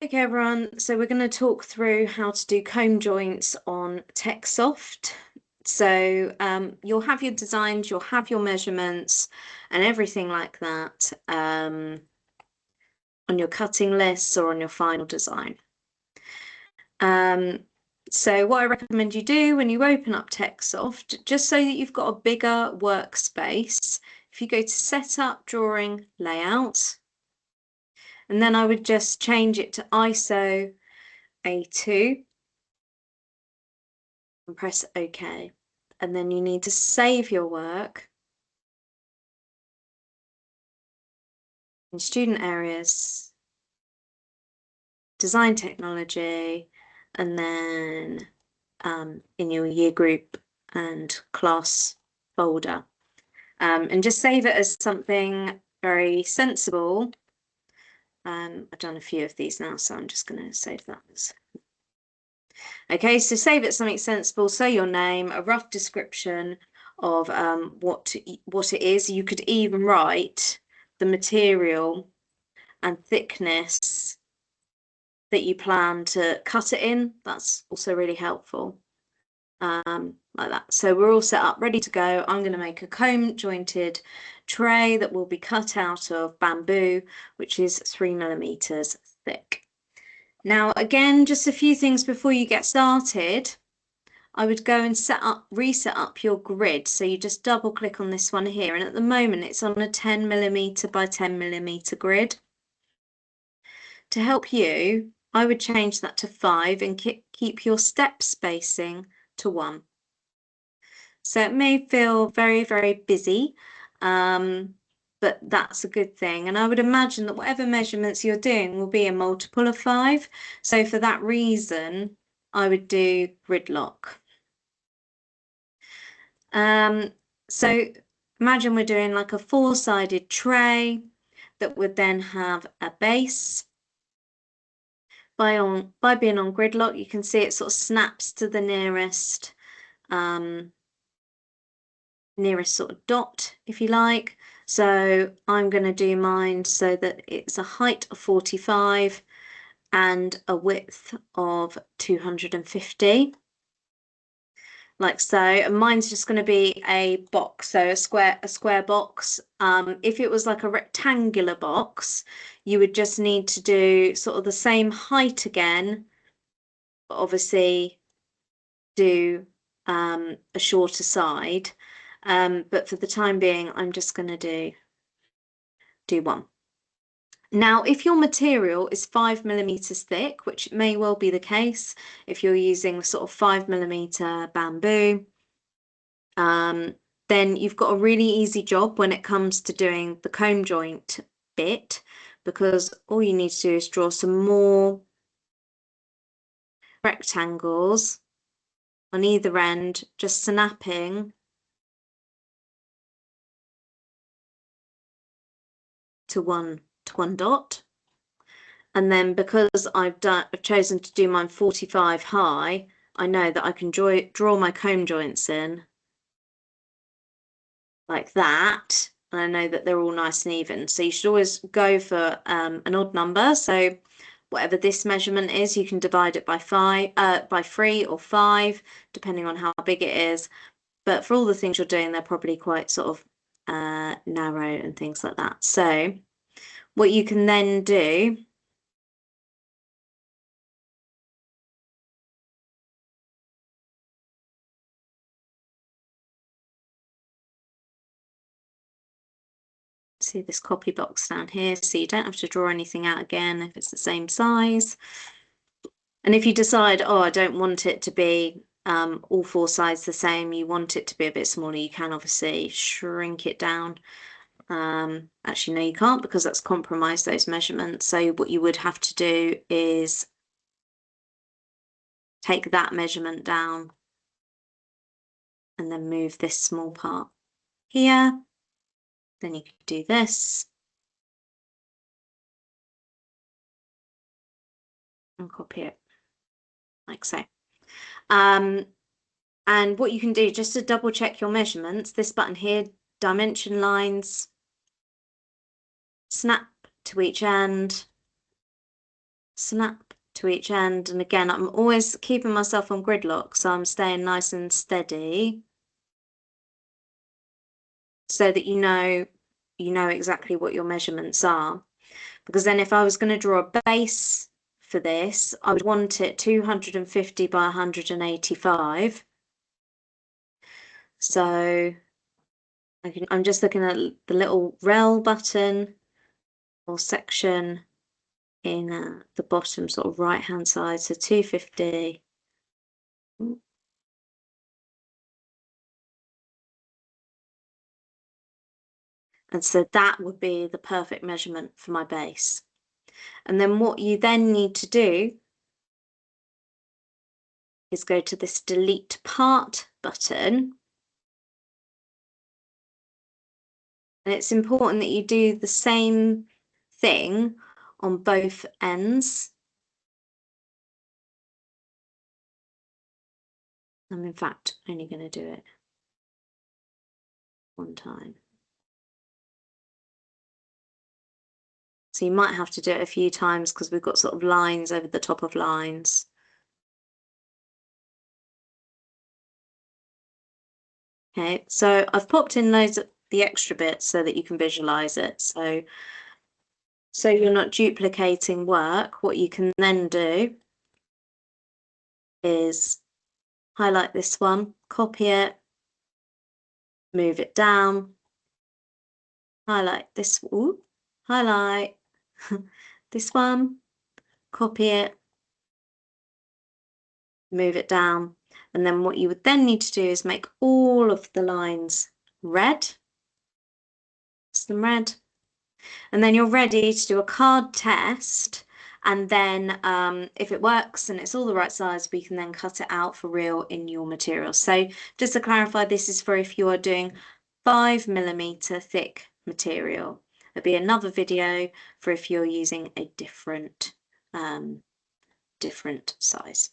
Okay, everyone, so we're going to talk through how to do comb joints on TechSoft. So you'll have your designs, you'll have your measurements and everything like that on your cutting lists or on your final design. So what I recommend you do when you open up TechSoft, just so that you've got a bigger workspace, if you go to Setup, Drawing, Layout, and then I would just change it to ISO A2 and press OK. And then you need to save your work in Student Areas, Design Technology, and then in your year group and class folder. And just save it as something very sensible. I've done a few of these now, so I'm just going to save that as. Okay, so save it something sensible. So your name, a rough description of what it is. You could even write the material and thickness that you plan to cut it in. That's also really helpful. Like that. So we're all set up, ready to go. I'm going to make a comb jointed tray that will be cut out of bamboo, which is 3mm thick. Now, again, just a few things before you get started. I would go and reset up your grid. So you just double click on this one here. And at the moment, it's on a 10mm by 10mm grid. To help you, I would change that to 5 and keep your step spacing to 1. So it may feel very, very busy, but that's a good thing. And I would imagine that whatever measurements you're doing will be a multiple of 5. So for that reason, I would do grid lock. So imagine we're doing like a 4-sided tray that would then have a base. By being on grid lock, you can see it sort of snaps to the nearest sort of dot, if you like. So I'm going to do mine so that it's a height of 45 and a width of 250. Like so, and mine's just going to be a box, so a square box. If it was like a rectangular box, you would just need to do sort of the same height again, but obviously do a shorter side. But for the time being, I'm just going to do one. Now, if your material is 5mm thick, which may well be the case if you're using sort of 5mm bamboo, then you've got a really easy job when it comes to doing the comb joint bit, because all you need to do is draw some more rectangles on either end, just snapping to one dot. And then because I've chosen to do mine 45 high, I know that I can draw my comb joints in like that, and I know that they're all nice and even. So you should always go for an odd number. So whatever this measurement is, you can divide it by 3 or 5, depending on how big it is. But for all the things you're doing, they're probably quite sort of narrow and things like that. So what you can then do see this copy box down here, so you don't have to draw anything out again if it's the same size. And if you decide, oh, I don't want it to be all 4 sides the same, you want it to be a bit smaller, you can obviously shrink it down. Actually, no, you can't, because that's compromised those measurements. So what you would have to do is take that measurement down and then move this small part here. Then you could do this and copy it like so. And what you can do just to double check your measurements, this button here, dimension lines, snap to each end, snap to each end. And again, I'm always keeping myself on gridlock, so I'm staying nice and steady so that you know exactly what your measurements are. Because then if I was going to draw a base for this, I would want it 250 by 185. So I'm just looking at the little rel button or section in the bottom sort of right hand side, so 250. And so that would be the perfect measurement for my base. And then what you then need to do is go to this delete part button. And it's important that you do the same thing on both ends. I'm in fact only going to do it one time. So you might have to do it a few times because we've got sort of lines over the top of lines. Okay, so I've popped in loads of the extra bits so that you can visualize it. So you're not duplicating work. What you can then do is highlight this one, copy it, move it down, highlight this, ooh, highlight this one, copy it, move it down. And then what you would then need to do is make all of the lines red. It's them red. And then you're ready to do a card test. And then if it works and it's all the right size, we can then cut it out for real in your material. So just to clarify, this is for if you are doing 5mm thick material. There'll be another video for if you're using a different size.